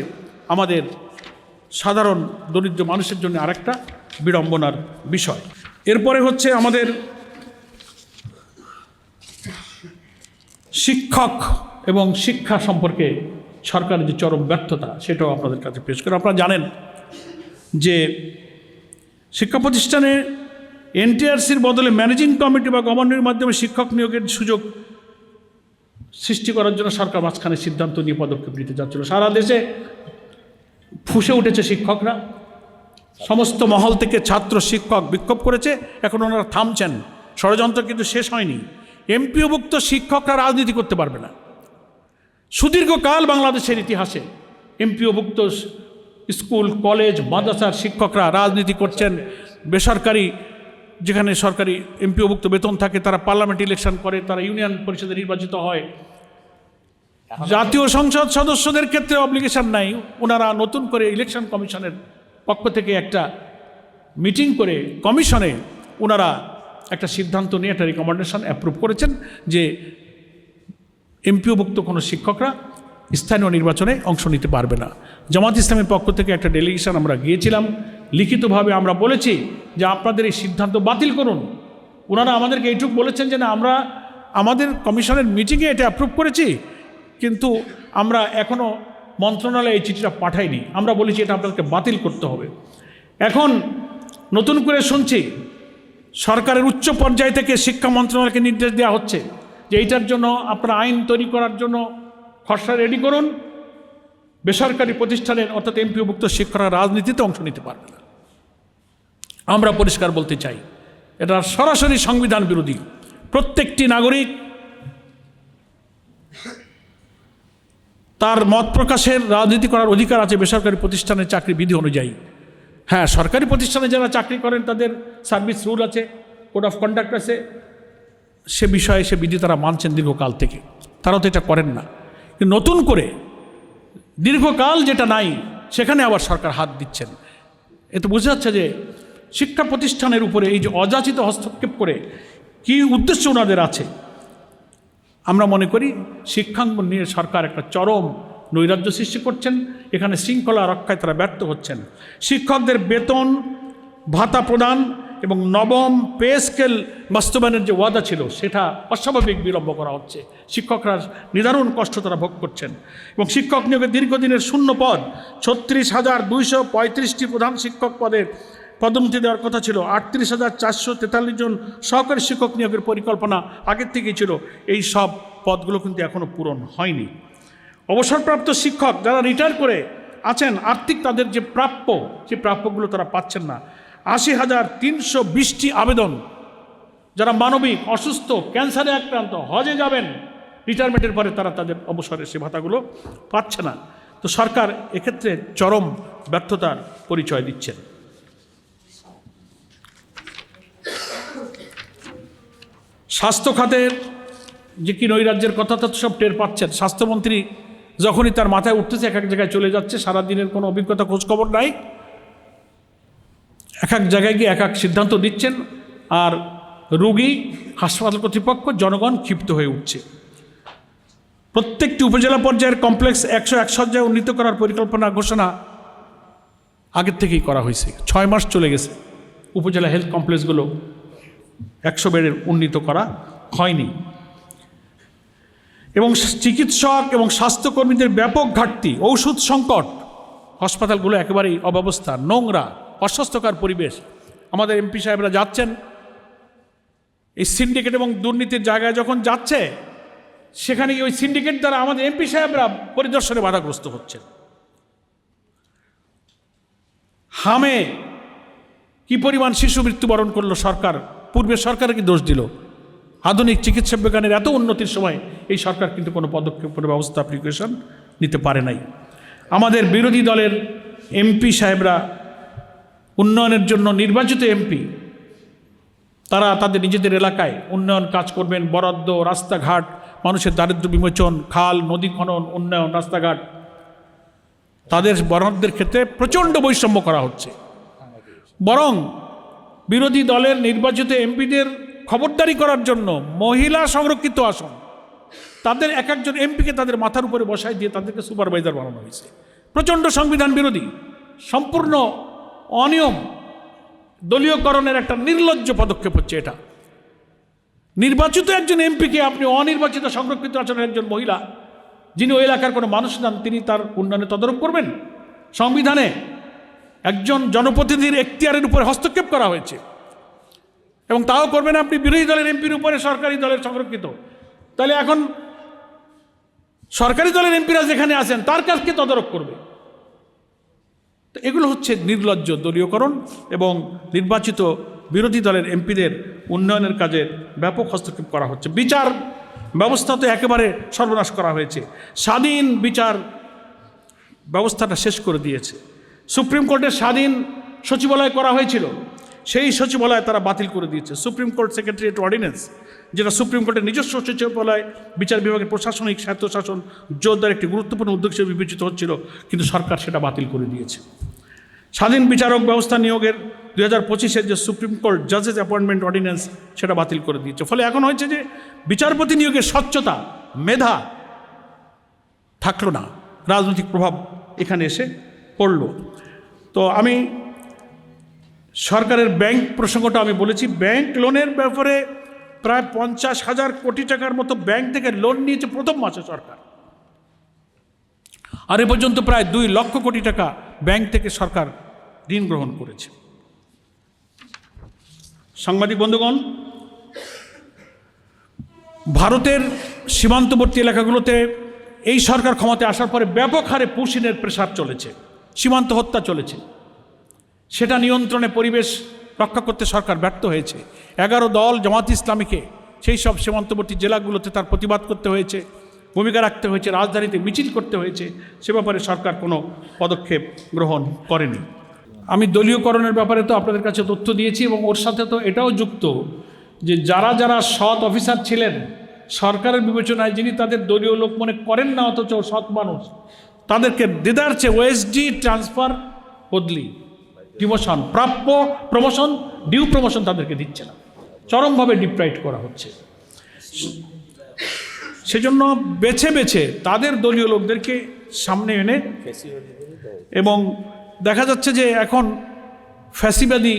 আমাদের সাধারণ দরিদ্র মানুষের জন্য আরেকটা বিড়ম্বনার বিষয়। এরপরে হচ্ছে আমাদের শিক্ষক এবং শিক্ষা সম্পর্কে সরকারের যে চরম ব্যর্থতা, সেটাও আপনাদের কাছে পেশ করে। আপনারা জানেন যে শিক্ষা প্রতিষ্ঠানে এনটিআরসির বদলে ম্যানেজিং কমিটি বা গভর্নরের মাধ্যমে শিক্ষক নিয়োগের সুযোগ সৃষ্টি করার জন্য সরকার মাঝখানে সিদ্ধান্ত নিয়ে পদক্ষেপ নিতে যাচ্ছিল। সারা দেশে ফুঁসে উঠেছে শিক্ষকরা, সমস্ত মহল থেকে ছাত্র শিক্ষক বিক্ষোভ করেছে। এখন ওনারা থামছেন, ষড়যন্ত্র কিন্তু শেষ হয়নি। এমপিওভুক্ত শিক্ষকরা রাজনীতি করতে পারবে না। সুদীর্ঘকাল বাংলাদেশের ইতিহাসে এমপিওভুক্ত স্কুল, কলেজ, মাদ্রাসার শিক্ষকরা রাজনীতি করছেন। বেসরকারি যেখানে সরকারি এমপিওভুক্ত বেতন থাকে তারা পার্লামেন্ট ইলেকশন করে, তারা ইউনিয়ন পরিষদে নির্বাচিত হয়। জাতীয় সংসদ সদস্যদের ক্ষেত্রে অব্লিগেশন নাই। ওনারা নতুন করে ইলেকশন কমিশনের পক্ষ থেকে একটা মিটিং করে কমিশনে ওনারা একটা সিদ্ধান্ত নিয়ে একটা রিকমেন্ডেশন অ্যাপ্রুভ করেছেন যে এমপিওভুক্ত কোনো শিক্ষকরা স্থানীয় নির্বাচনে অংশ নিতে পারবে না। জামাত ইসলামের পক্ষ থেকে একটা ডেলিগেশন আমরা গিয়েছিলাম, লিখিতভাবে আমরা বলেছি যে আপনাদের এই সিদ্ধান্ত বাতিল করুন। ওনারা আমাদেরকে এইটুকু বলেছেন যে না, আমরা আমাদের কমিশনের মিটিংয়ে এটা অ্যাপ্রুভ করেছি, কিন্তু আমরা এখনও মন্ত্রণালয়ে এই চিঠিটা পাঠাইনি। আমরা বলেছি এটা আপনাদেরকে বাতিল করতে হবে। এখন নতুন করে শুনছি সরকারের উচ্চ পর্যায় থেকে শিক্ষা মন্ত্রণালয়কে নির্দেশ দেওয়া হচ্ছে যে এইটার জন্য আপনারা আইন তৈরি করার জন্য খসড়া রেডি করুন। বেসরকারি প্রতিষ্ঠানের অর্থাৎ এমপিওভুক্ত শিক্ষকরা রাজনীতিতে অংশ নিতে পারবে না। আমরা পরিষ্কার বলতে চাই, এটা সরাসরি সংবিধান বিরোধী। প্রত্যেকটি নাগরিক তার মত প্রকাশের, রাজনীতি করার অধিকার আছে বেসরকারি প্রতিষ্ঠানের চাকরি বিধি অনুযায়ী। হ্যাঁ, সরকারি প্রতিষ্ঠানে যারা চাকরি করেন তাদের সার্ভিস রুল আছে, কোড অফ কন্ডাক্ট আছে, সে বিষয়ে সে বিধি তারা মানছেন দীর্ঘকাল থেকে, তারাও তো এটা করেন না। কিন্তু নতুন করে দীর্ঘকাল যেটা নাই সেখানে আবার সরকার হাত দিচ্ছেন। এতে বোঝা যাচ্ছে যে শিক্ষা প্রতিষ্ঠানের উপরে এই যে অযাচিত হস্তক্ষেপ করে কি উদ্দেশ্য ওনাদের আছে। আমরা মনে করি শিক্ষাঙ্গন নিয়ে সরকার একটা চরম নৈরাজ্য সৃষ্টি করছেন। এখানে শৃঙ্খলা রক্ষায় তারা ব্যর্থ হচ্ছেন। শিক্ষকদের বেতন ভাতা প্রদান এবং নবম পে স্কেল বাস্তবায়নের যে ওয়াদা ছিল সেটা অস্বাভাবিক বিলম্ব করা হচ্ছে। শিক্ষকরা নিদারুণ কষ্ট তারা ভোগ করছেন। এবং শিক্ষক নিয়োগের দীর্ঘদিনের শূন্য পদ 36,235টি প্রধান শিক্ষক পদের পদোন্নতি দেওয়ার কথা ছিল। 38,443 জন সহকারী শিক্ষক নিয়োগের পরিকল্পনা আগের থেকেই ছিল। এই সব পদগুলো কিন্তু এখনও পূরণ হয়নি। অবসরপ্রাপ্ত শিক্ষক যারা রিটায়ার করে আছেন, আর্থিক তাদের যে প্রাপ্য, সেই প্রাপ্যগুলো তারা পাচ্ছেন না। 80,320টি আবেদন, যারা মানবিক, অসুস্থ, ক্যান্সারে আক্রান্ত, হজে যাবেন রিটায়ারমেন্টের পরে, তারা তাদের অবসরের সে ভাতাগুলো পাচ্ছে না। তো সরকার এক্ষেত্রে চরম ব্যর্থতার পরিচয় দিচ্ছেন। স্বাস্থ্য খাতের যে কি নৈরাজ্যের কথা তো সব টের পাচ্ছেন। স্বাস্থ্যমন্ত্রী যখনই তার মাথায় উঠতেছে এক এক জায়গায় চলে যাচ্ছে, সারাদিনের কোনো অভিজ্ঞতা খোঁজখবর নাই, এক এক জায়গায় গিয়ে এক এক সিদ্ধান্ত দিচ্ছেন। আর রোগী, হাসপাতাল কর্তৃপক্ষ, জনগণ ক্ষিপ্ত হয়ে উঠছে। প্রত্যেকটি উপজেলা পর্যায়ের কমপ্লেক্স 101 শয্যায় উন্নীত করার পরিকল্পনা ঘোষণা আগের থেকেই করা হয়েছে। 6 মাস চলে গেছে, উপজেলা হেলথ কমপ্লেক্সগুলো 100 বেডের উন্নীত করা হয়নি। এবং চিকিৎসক এবং স্বাস্থ্যকর্মীদের ব্যাপক ঘাটতি, ঔষধ সংকট, হাসপাতালগুলো একেবারেই অব্যবস্থা, নোংরা, অস্বাস্থ্যকর পরিবেশ। আমাদের এমপি সাহেবরা যাচ্ছেন এই সিন্ডিকেট এবং দুর্নীতির জায়গায়, যখন যাচ্ছে সেখানে ওই সিন্ডিকেট দ্বারা আমাদের এমপি সাহেবরা পরিদর্শনে বাধাগ্রস্ত হচ্ছেন। হামে কি পরিমাণ শিশু মৃত্যুবরণ করলো সরকার, পূর্বে সরকারকে দোষ দিল। আধুনিক চিকিৎসা বিজ্ঞানের এত উন্নতির সময় এই সরকার কিন্তু কোনো পদক্ষেপ, কোনো ব্যবস্থা, প্রিকশন নিতে পারে নাই। আমাদের বিরোধী দলের এমপি সাহেবরা উন্নয়নের জন্য নির্বাচিত এমপি, তারা তাদের নিজেদের এলাকায় উন্নয়ন কাজ করবেন, বরাদ্দ, রাস্তাঘাট, মানুষের দারিদ্র্য বিমোচন, খাল নদী খনন, উন্নয়ন, রাস্তাঘাট, তাদের বরাদ্দের ক্ষেত্রে প্রচণ্ড বৈষম্য করা হচ্ছে। বরং বিরোধী দলের নির্বাচিত এমপিদের খবরদারি করার জন্য মহিলা সংরক্ষিত আসন, তাদের এক একজন এমপিকে তাদের মাথার উপরে বসায় দিয়ে তাদেরকে সুপারভাইজার বানানো হয়েছে। প্রচণ্ড সংবিধান বিরোধী, সম্পূর্ণ অনিয়ম, দলীয়করণের একটা নির্লজ্জ পদক্ষেপ হচ্ছে এটা। নির্বাচিত একজন এমপিকে আপনি অনির্বাচিত সংরক্ষিত আসনের একজন মহিলা, যিনি ওই এলাকার কোনো মানুষ নন, তিনি তার উন্নয়নে তদারক করবেন? সংবিধানে একজন জনপ্রতিনিধির এখতিয়ারের উপরে হস্তক্ষেপ করা হয়েছে, এবং তাও করবেন আপনি বিরোধী দলের এমপির উপরে, সরকারি দলের সংরক্ষিত। তাহলে এখন সরকারি দলের এমপিরা যেখানে আছেন তার কাজকে তদারক করবে। তো এগুলো হচ্ছে নির্লজ্জ দলীয়করণ এবং নির্বাচিত বিরোধী দলের এমপিদের উন্নয়নের কাজে ব্যাপক হস্তক্ষেপ করা হচ্ছে। বিচার ব্যবস্থা তো একেবারে সর্বনাশ করা হয়েছে, স্বাধীন বিচার ব্যবস্থাটা শেষ করে দিয়েছে। সুপ্রিম কোর্টের স্বাধীন সচিবালয় করা হয়েছিল, সেই সচিবালয় তারা বাতিল করে দিয়েছে। সুপ্রিম কোর্ট সেক্রেটারিয়েট অর্ডিন্যান্স, যেটা সুপ্রিম কোর্টের নিজস্ব সচিবালয় বিচার বিভাগের প্রশাসনিক স্বায়ত্তশাসন জোরদার একটি গুরুত্বপূর্ণ উদ্যোগ হিসেবে বিবেচিত হচ্ছিল, কিন্তু সরকার সেটা বাতিল করে দিয়েছে। স্বাধীন বিচারক ব্যবস্থা নিয়োগের 2025-এর যে সুপ্রিম কোর্ট জাজেস অ্যাপয়েন্টমেন্ট অর্ডিন্যান্স, সেটা বাতিল করে দিয়েছে। ফলে এখন হয়েছে যে বিচারপতি নিয়োগের স্বচ্ছতা, মেধা থাকলো না, রাজনৈতিক প্রভাব এখানে এসে পড়ল। তো আমি সরকারের ব্যাংক প্রসঙ্গটা আমি বলেছি, ব্যাংক লোনের ব্যাপারে প্রায় 50,000 কোটি টাকার মতো ব্যাংক থেকে লোন নিয়েছে প্রথম মাসে সরকার, আর এ পর্যন্ত প্রায় 2 লক্ষ কোটি টাকা ব্যাংক থেকে সরকার ঋণ গ্রহণ করেছে। সাংবাদিক বন্ধুগণ, ভারতের সীমান্তবর্তী এলাকাগুলোতে এই সরকার ক্ষমতায় আসার পরে ব্যাপক হারে পুশিনের প্রেসার চলেছে, সীমান্ত হত্যা চলেছে। সেটা নিয়ন্ত্রণে পরিবেশ রক্ষা করতে সরকার ব্যর্থ হয়েছে। 11 দল জামাত ইসলামীকে সেই সব সীমান্তবর্তী জেলাগুলোতে তার প্রতিবাদ করতে হয়েছে, ভূমিকা রাখতে হয়েছে, রাজধানীতে মিছিল করতে হয়েছে। সে ব্যাপারে সরকার কোনো পদক্ষেপ গ্রহণ করেনি। আমি দলীয়করণের ব্যাপারে তো আপনাদের কাছে তথ্য দিয়েছি, এবং ওর সাথে তো এটাও যুক্ত যে যারা যারা সৎ অফিসার ছিলেন সরকারের বিবেচনায়, যিনি তাদের দলীয় লোক মনে করেন না অথচ সৎ মানুষ, তাদেরকে দেদারছে ওএসডি ট্রান্সফার, বদলি, ডিমোশন, প্রাপ্য প্রমোশন, ডিউ প্রমোশন তাদেরকে দিচ্ছে না, চরমভাবে ডিপ্রাইভ করা হচ্ছে। সেজন্য বেছে বেছে তাদের দলীয় লোকদেরকে সামনে এনে, এবং দেখা যাচ্ছে যে এখন ফ্যাসিবাদী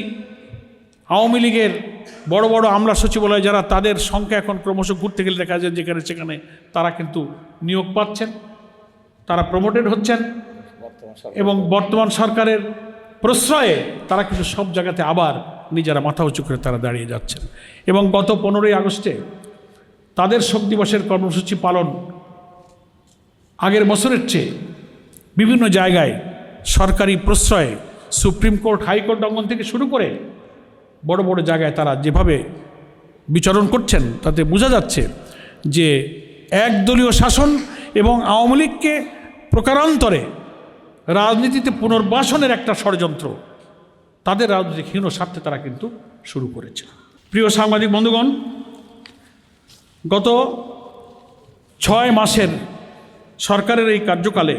আওয়ামী লীগের বড় বড় আমলা সচিবালয় যারা, তাদের সংখ্যা এখন ক্রমশ ঘুরতে গেলে দেখা যায় যেখানে সেখানে তারা কিন্তু নিয়োগ পাচ্ছেন, তারা প্রমোটেড হচ্ছেন, এবং বর্তমান সরকারের প্রশ্রয়ে তারা কিন্তু সব জায়গাতে আবার নিজেরা মাথা উঁচু করে তারা দাঁড়িয়ে যাচ্ছেন। এবং গত 15ই আগস্টে তাদের শোক দিবসের কর্মসূচি পালন আগের বছরের চেয়ে বিভিন্ন জায়গায় সরকারি প্রশ্রয়ে সুপ্রিম কোর্ট, হাইকোর্ট অঙ্গন থেকে শুরু করে বড় বড় জায়গায় তারা যেভাবে বিচরণ করছেন, তাতে বোঝা যাচ্ছে যে একদলীয় শাসন এবং আওয়ামী লীগকে প্রকারান্তরে রাজনীতিতে পুনর্বাসনের একটা ষড়যন্ত্র তাদের রাজনৈতিক হীন স্বার্থে তারা কিন্তু শুরু করেছে। প্রিয় সাংবাদিক বন্ধুগণ, গত 6 মাসের সরকারের এই কার্যকালে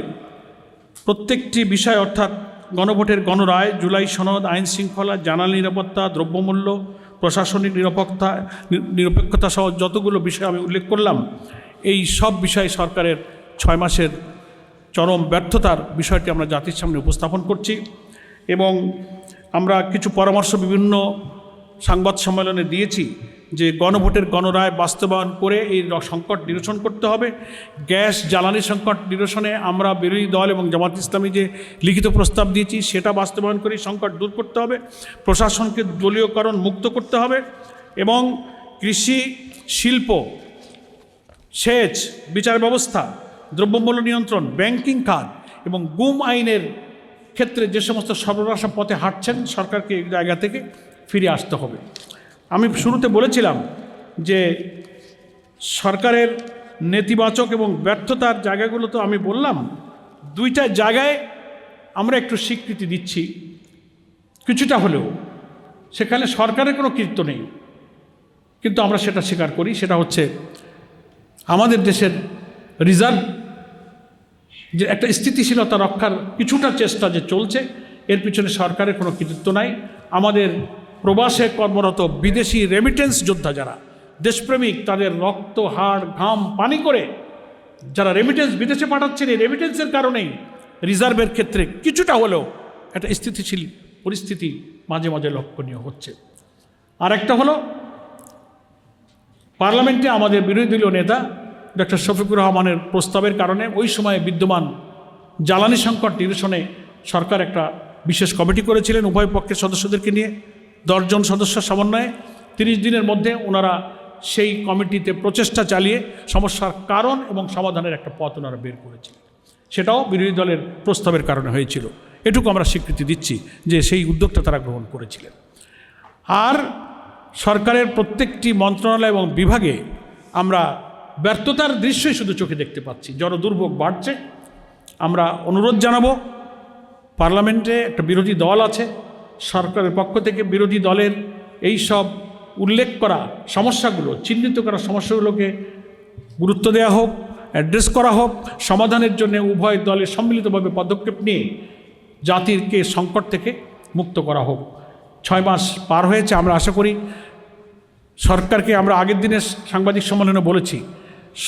প্রত্যেকটি বিষয়, অর্থাৎ গণভোটের গণরায়, জুলাই সনদ, আইন শৃঙ্খলা, জ্বালানি নিরাপত্তা, দ্রব্যমূল্য, প্রশাসনিক নিরপেক্ষতা সহ যতগুলো বিষয় আমি উল্লেখ করলাম, এই সব বিষয়ে সরকারের 6 মাসের চরম ব্যর্থতার বিষয়টি আমরা জাতির সামনে উপস্থাপন করছি। এবং আমরা কিছু পরামর্শ বিভিন্ন সংবাদ সম্মেলনে দিয়েছি যে গণভোটের গণরায় বাস্তবায়ন করে এই সংকট নিরসন করতে হবে। গ্যাস জ্বালানি সংকট নিরসনে আমরা বিরোধী দল এবং জামাত ইসলামী যে লিখিত প্রস্তাব দিয়েছি সেটা বাস্তবায়ন করে সংকট দূর করতে হবে। প্রশাসনকে দলীয়করণ মুক্ত করতে হবে, এবং কৃষি, শিল্প, সেচ, বিচার ব্যবস্থা, দ্রব্যমূল্য নিয়ন্ত্রণ, ব্যাংকিং খাত এবং গুম আইনের ক্ষেত্রে যে সমস্ত সর্বনাশা পথে হাঁটছেন, সরকারকে এই জায়গা থেকে ফিরে আসতে হবে। আমি শুরুতে বলেছিলাম যে সরকারের নেতিবাচক এবং ব্যর্থতার জায়গাগুলো তো আমি বললাম, 2টা জায়গায় আমরা একটু স্বীকৃতি দিচ্ছি কিছুটা হলেও, সেখানে সরকারের কোনো কৃত্য নেই, কিন্তু আমরা সেটা স্বীকার করি। সেটা হচ্ছে আমাদের দেশের রিজার্ভ যে একটা স্থিতিশীলতা রক্ষার কিছুটা চেষ্টা যে চলছে, এর পিছনে সরকারের কোনো কৃতিত্ব নাই। আমাদের প্রবাসে কর্মরত বিদেশি রেমিটেন্স যোদ্ধা যারা দেশপ্রেমিক, তাদের রক্ত, হাড়, ঘাম পানি করে যারা রেমিটেন্স বিদেশে পাঠাচ্ছেন, এই রেমিটেন্সের কারণেই রিজার্ভের ক্ষেত্রে কিছুটা হলেও একটা স্থিতিশীল পরিস্থিতি মাঝে মাঝে লক্ষণীয় হচ্ছে। আর একটা হলো পার্লামেন্টে আমাদের বিরোধী দলীয় নেতা ডক্টর শফিকুর রহমানের প্রস্তাবের কারণে ওই সময়ে বিদ্যমান জ্বালানি সংকট নিরসনে সরকার একটা বিশেষ কমিটি করেছিলেন উভয় পক্ষের সদস্যদেরকে নিয়ে, 10 জন সদস্য সমন্বয়ে। 30 দিনের মধ্যে ওনারা সেই কমিটিতে প্রচেষ্টা চালিয়ে সমস্যার কারণ এবং সমাধানের একটা পথ ওনারা বের করেছিলেন। সেটাও বিরোধী দলের প্রস্তাবের কারণে হয়েছিল। এটুকু আমরা স্বীকৃতি দিচ্ছি যে সেই উদ্যোগটা তারা গ্রহণ করেছিলেন। আর সরকারের প্রত্যেকটি মন্ত্রণালয় এবং বিভাগে আমরা ব্যর্থতার দৃশ্যই শুধু চোখে দেখতে পাচ্ছি। জনদুর্ভোগ বাড়ছে। আমরা অনুরোধ জানাবো, পার্লামেন্টে একটা বিরোধী দল আছে, সরকারের পক্ষ থেকে বিরোধী দলের এই সব উল্লেখ করা সমস্যাগুলো, চিহ্নিত করা সমস্যাগুলোকে গুরুত্ব দেওয়া হোক, অ্যাড্রেস করা হোক, সমাধানের জন্য উভয় দলের সম্মিলিতভাবে পদক্ষেপ নিয়ে জাতিকে সংকট থেকে মুক্ত করা হোক। 6 মাস পার হয়েছে। আমরা আশা করি সরকারকে, আমরা আগের দিনের সাংবাদিক সম্মেলনে বলেছি,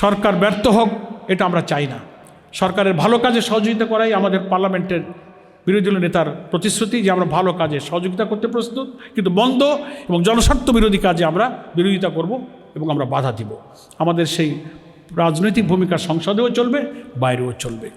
সরকার ব্যর্থ হোক এটা আমরা চাই না। সরকারের ভালো কাজে সহযোগিতা করাই আমাদের পার্লামেন্টের বিরোধী দলের নেতার প্রতিশ্রুতি যে আমরা ভালো কাজে সহযোগিতা করতে প্রস্তুত, কিন্তু মন্দ এবং জনস্বার্থ বিরোধী কাজে আমরা বিরোধিতা করব এবং আমরা বাধা দিব। আমাদের সেই রাজনৈতিক ভূমিকা সংসদেও চলবে, বাইরেও চলবে।